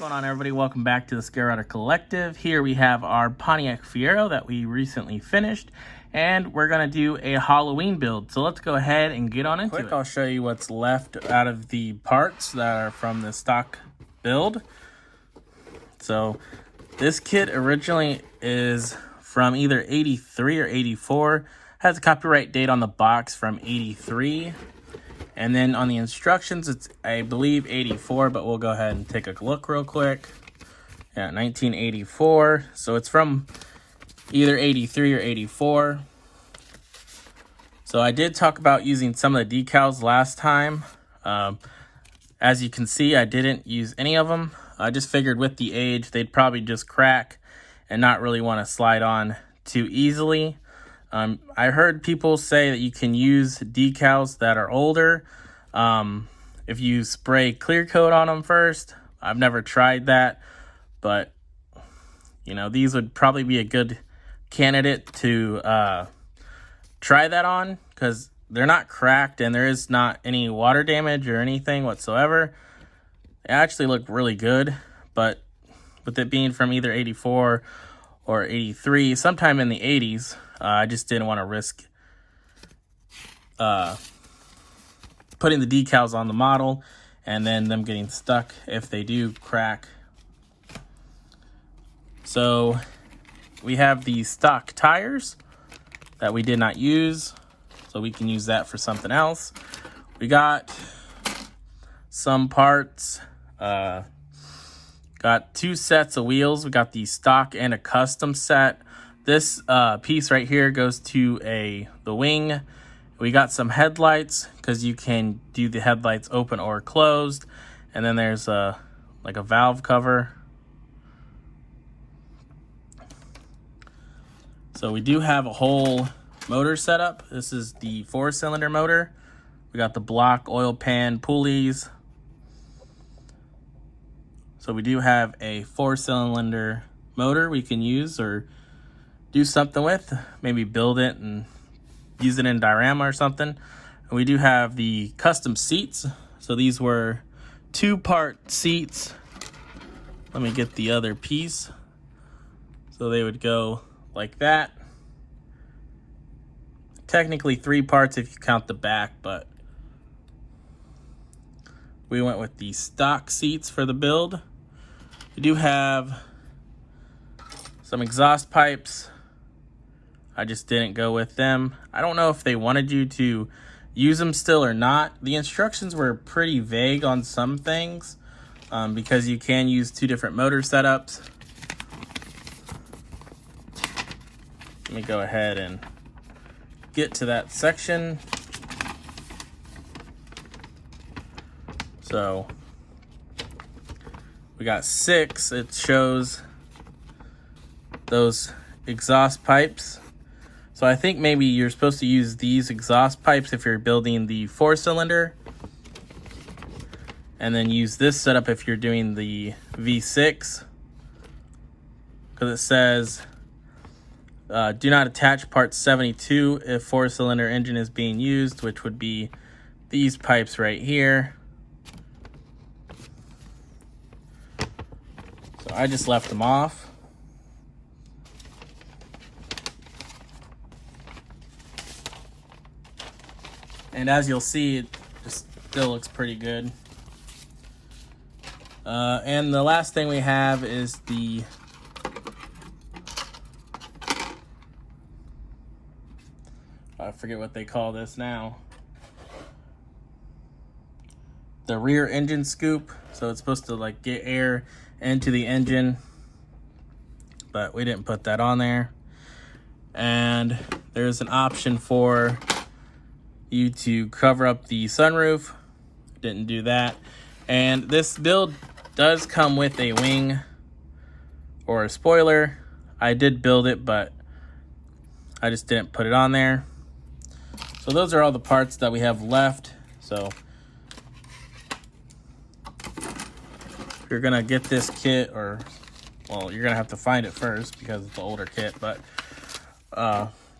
going on, everybody? Welcome back to the Scare Rider Collective. Here we have our Pontiac Fiero that we recently finished, and we're going to do a Halloween build. So let's go ahead and get on into it. I'll show you what's left out of the parts that are from the stock build. So this kit originally is from either 83 or 84. Has a copyright date on the box from 83. And then on the instructions, it's, I believe, 84, but we'll go ahead and take a look real quick. Yeah, 1984. So it's from either 83 or 84. So I did talk about using some of the decals last time. As you can see, I didn't use any of them. I just figured with the age, they'd probably just crack and not really want to slide on too easily. I heard people say that you can use decals that are older if you spray clear coat on them first. I've never tried that, but you know, these would probably be a good candidate to try that on because they're not cracked and there is not any water damage or anything whatsoever. They actually look really good, but with it being from either 84 or 83, sometime in the 80s, I just didn't want to risk putting the decals on the model and then them getting stuck if they do crack. So we have the stock tires that we did not use, so we can use that for something else. We got some parts. Got two sets of wheels. We got the stock and a custom set. This piece right here goes to the wing. We got some headlights because you can do the headlights open or closed. And then there's like a valve cover. So we do have a whole motor setup. This is the 4-cylinder motor. We got the block oil pan pulleys. So we do have a 4-cylinder motor we can use or do something with, maybe build it and use it in diorama or something. And we do have the custom seats. So these were 2-part seats. Let me get the other piece. So they would go like that. Technically 3 parts if you count the back, but we went with the stock seats for the build. We do have some exhaust pipes. I just didn't go with them. I don't know if they wanted you to use them still or not. The instructions were pretty vague on some things because you can use 2 different motor setups. Let me go ahead and get to that section. So we got 6. It shows those exhaust pipes. So I think maybe you're supposed to use these exhaust pipes if you're building the 4-cylinder. And then use this setup if you're doing the V6. Because it says, do not attach part 72 if 4-cylinder engine is being used, which would be these pipes right here. So I just left them off. And as you'll see, it just still looks pretty good. And the last thing we have is the I forget what they call this now. The rear engine scoop. So it's supposed to like get air into the engine, but we didn't put that on there. And there's an option for you to cover up the sunroof. Didn't do that. And this build does come with a wing or a spoiler. I did build it, but I just didn't put it on there. So those are all the parts that we have left. So if you're gonna get this kit, or well, you're gonna have to find it first because it's the older kit, but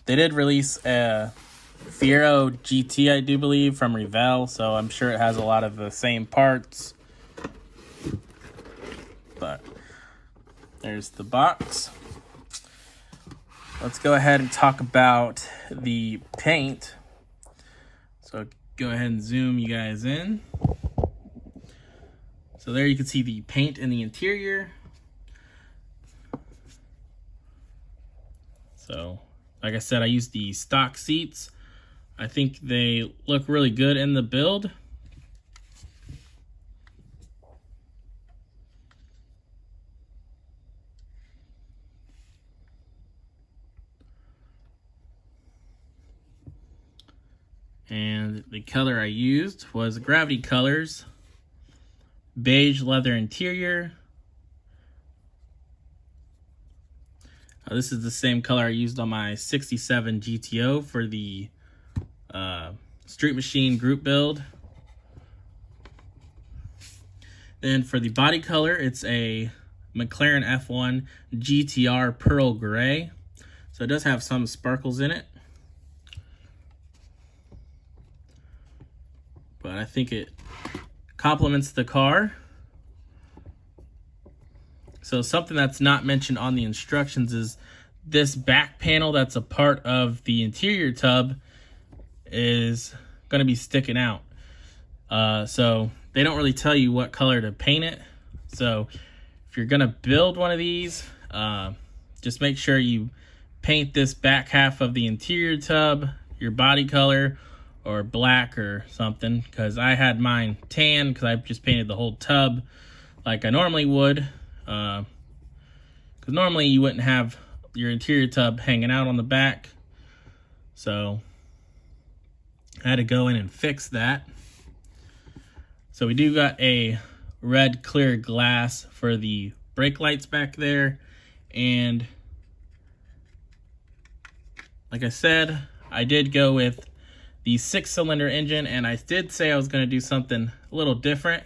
they did release a Fiero GT, I do believe, from Revell, so I'm sure it has a lot of the same parts. but there's the box. Let's go ahead and talk about the paint. So go ahead and zoom you guys in. So there you can see the paint in the interior. So like I said, I used the stock seats. I think they look really good in the build. And the color I used was Gravity Colors, beige leather interior. This is the same color I used on my 67 GTO for the Street Machine group build. Then for the body color, it's a McLaren F1 GTR Pearl Gray. So it does have some sparkles in it, but I think it complements the car. So something that's not mentioned on the instructions is this back panel that's a part of the interior tub is going to be sticking out. So they don't really tell you what color to paint it. So if you're going to build one of these, just make sure you paint this back half of the interior tub your body color or black or something, because I had mine tan because I just painted the whole tub like I normally would. Because normally you wouldn't have your interior tub hanging out on the back. So I had to go in and fix that. So we do got a red clear glass for the brake lights back there. And like I said, I did go with the 6-cylinder engine, and I did say I was going to do something a little different.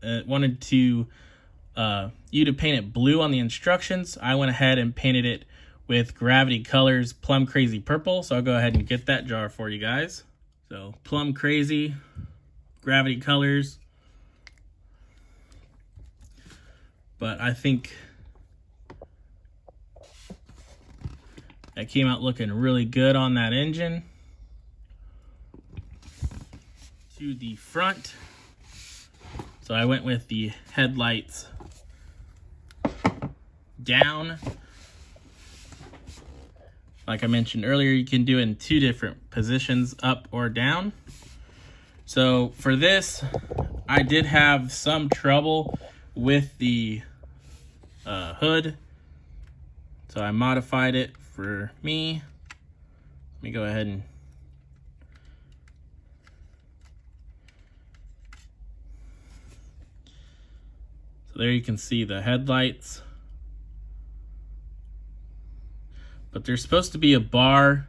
Wanted to you to paint it blue on the instructions. I went ahead and painted it with Gravity Colors Plum Crazy Purple. So I'll go ahead and get that jar for you guys. So Plum Crazy, Gravity Colors. But I think that came out looking really good on that engine. To the front. So I went with the headlights down. Like I mentioned earlier, you can do it in 2 different positions, up or down. So for this, I did have some trouble with the hood. So I modified it for me. Let me go ahead and there you can see the headlights. But there's supposed to be a bar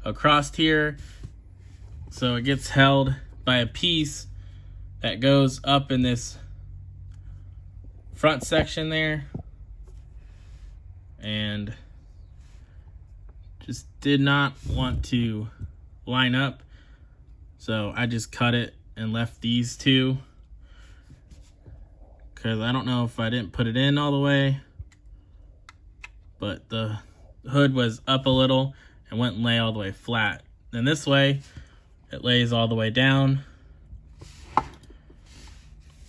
across here, so it gets held by a piece that goes up in this front section there. And just did not want to line up, so I just cut it and left these 2. Because I don't know if I didn't put it in all the way, but the hood was up a little and wouldn't lay all the way flat. And this way, it lays all the way down.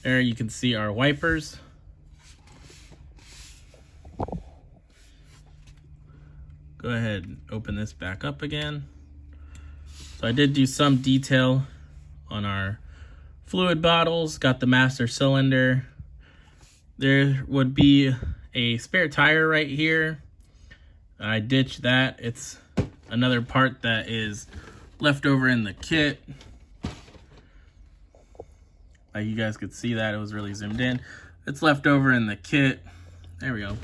There you can see our wipers. Go ahead and open this back up again. So I did do some detail on our fluid bottles, got the master cylinder. There would be a spare tire right here. I ditched that. It's another part that is left over in the kit. Like you guys could see that, it was really zoomed in. It's left over in the kit. There we go.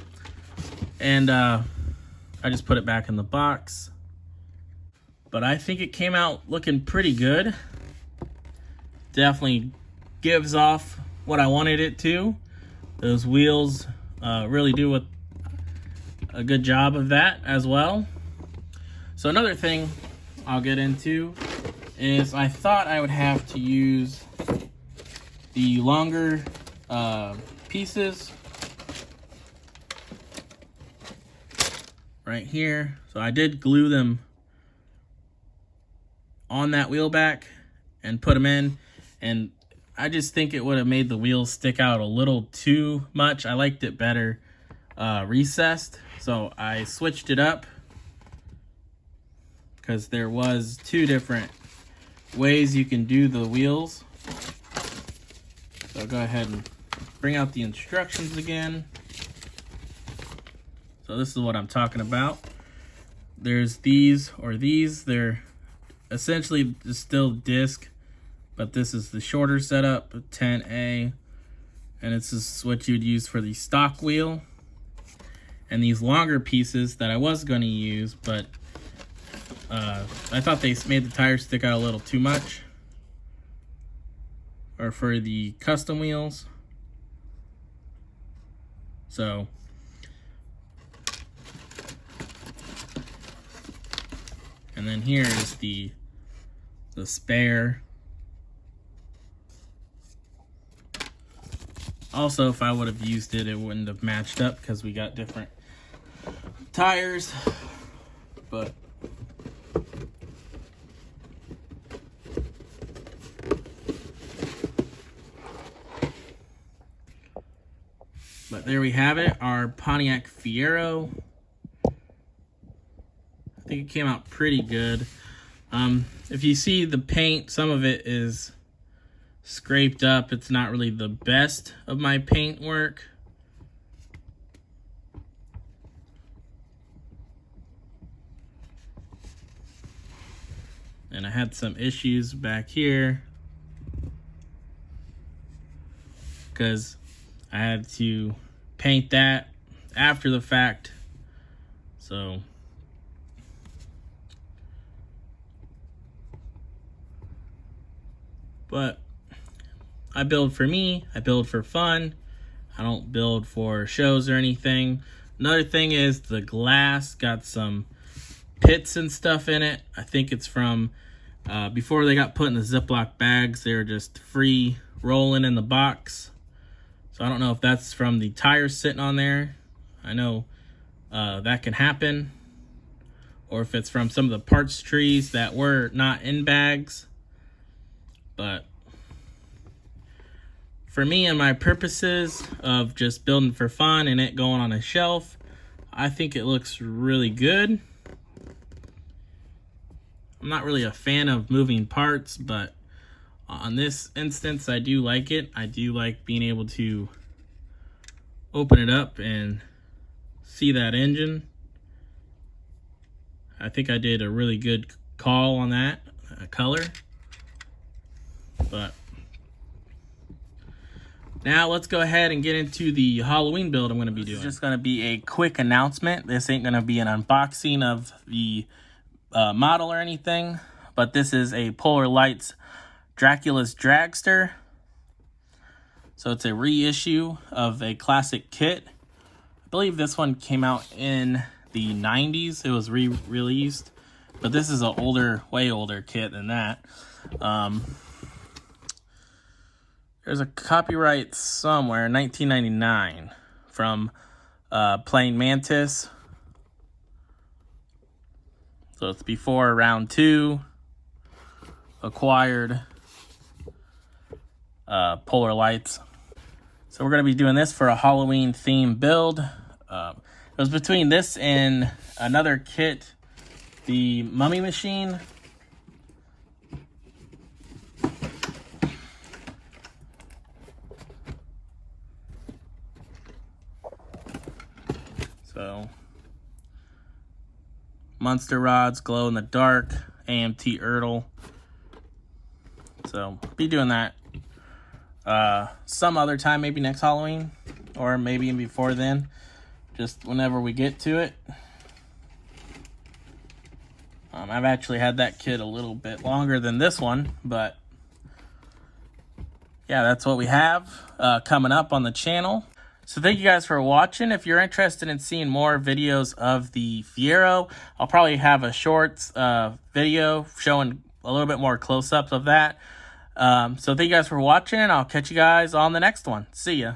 And I just put it back in the box. But I think it came out looking pretty good. Definitely gives off what I wanted it to. Those wheels really do a good job of that as well. So another thing I'll get into is I thought I would have to use the longer pieces right here. So I did glue them on that wheel back and put them in, and I just think it would have made the wheels stick out a little too much. I liked it better recessed, so I switched it up because there was two different ways you can do the wheels. So I'll go ahead and bring out the instructions again. So this is what I'm talking about. There's these, they're essentially still disc, but this is the shorter setup, 10A, and this is what you'd use for the stock wheel. And these longer pieces that I was going to use, but I thought they made the tires stick out a little too much, or for the custom wheels. So and then here is the spare. Also, if I would have used it, it wouldn't have matched up because we got different tires. But there we have it, our Pontiac Fiero. I think it came out pretty good. If you see the paint, some of it is scraped up. It's not really the best of my paint work. And I had some issues back here because I had to paint that after the fact. So but I build for me, I build for fun. I don't build for shows or anything. Another thing is the glass got some pits and stuff in it. I think it's from before they got put in the Ziploc bags, they were just free rolling in the box. So I don't know if that's from the tires sitting on there. I know that can happen. Or if it's from some of the parts trees that were not in bags. But for me and my purposes of just building for fun and it going on a shelf, I think it looks really good. I'm not really a fan of moving parts, but on this instance, I do like it. I do like being able to open it up and see that engine. I think I did a really good call on that color. But now let's go ahead and get into the Halloween build I'm going to be doing. This is just going to be a quick announcement. This ain't going to be an unboxing of the model or anything, but this is a Polar Lights Dracula's Dragster. So it's a reissue of a classic kit. I believe this one came out in the 90s. It was re-released, but this is an older, way older kit than that. There's a copyright somewhere, 1999, from Playing Mantis. So it's before round 2 acquired Polar Lights. So we're going to be doing this for a Halloween themed build. It was between this and another kit, the Mummy Machine. So Monster rods, glow in the dark, AMT Ertl. So be doing that some other time, maybe next Halloween, or maybe even before then, just whenever we get to it. I've actually had that kit a little bit longer than this one, but yeah, that's what we have coming up on the channel. So thank you guys for watching. If you're interested in seeing more videos of the Fiero, I'll probably have a shorts video showing a little bit more close-ups of that. So thank you guys for watching. I'll catch you guys on the next one. See ya.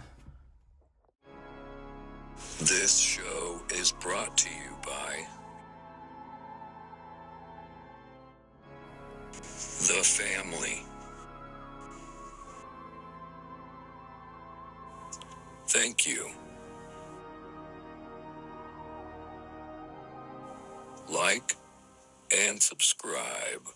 This show is brought to you by the family. Thank you. Like and subscribe.